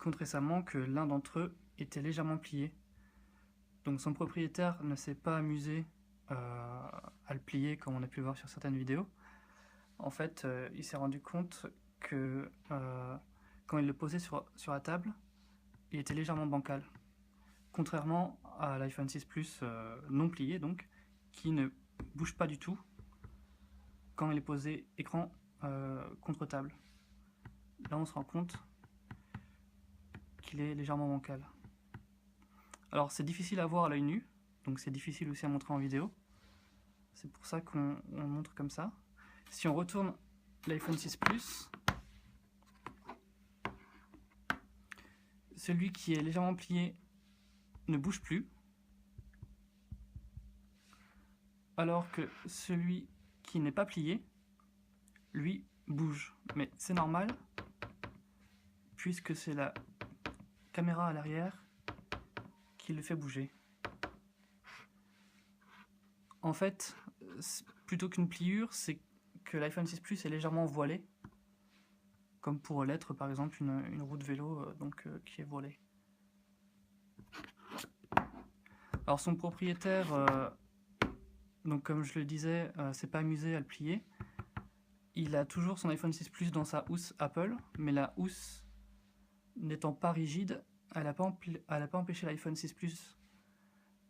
compte récemment que l'un d'entre eux était légèrement plié. Donc son propriétaire ne s'est pas amusé à le plier comme on a pu le voir sur certaines vidéos. En fait, il s'est rendu compte que quand il le posait sur la table, il était légèrement bancal. Contrairement à l'iPhone 6 Plus non plié, donc, qui ne bouge pas du tout quand il est posé écran contre table. Là, on se rend compte qu'il est légèrement bancal. Alors, c'est difficile à voir à l'œil nu, donc c'est difficile aussi à montrer en vidéo. C'est pour ça qu'on montre comme ça. Si on retourne l'iPhone 6 Plus, celui qui est légèrement plié ne bouge plus, alors que celui qui n'est pas plié, lui, bouge. Mais c'est normal, puisque c'est la caméra à l'arrière qui le fait bouger. En fait, plutôt qu'une pliure, c'est que l'iPhone 6 Plus est légèrement voilé, comme pour l'être par exemple une roue de vélo qui est voilée. Alors son propriétaire, donc comme je le disais, s'est pas amusé à le plier. Il a toujours son iPhone 6 Plus dans sa housse Apple, mais la housse n'étant pas rigide, elle n'a pas empêché l'iPhone 6 Plus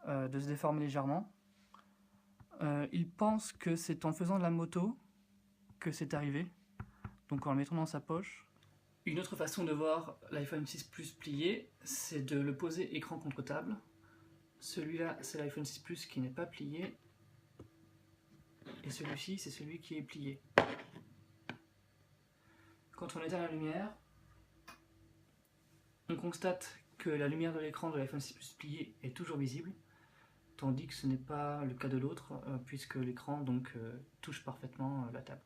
de se déformer légèrement. Il pense que c'est en faisant de la moto que c'est arrivé, donc en le mettant dans sa poche. Une autre façon de voir l'iPhone 6 Plus plié, c'est de le poser écran contre table. Celui-là, c'est l'iPhone 6 Plus qui n'est pas plié, et celui-ci, c'est celui qui est plié. Quand on éteint la lumière, on constate que la lumière de l'écran de l'iPhone 6 Plus plié est toujours visible, tandis que ce n'est pas le cas de l'autre, puisque l'écran touche parfaitement la table.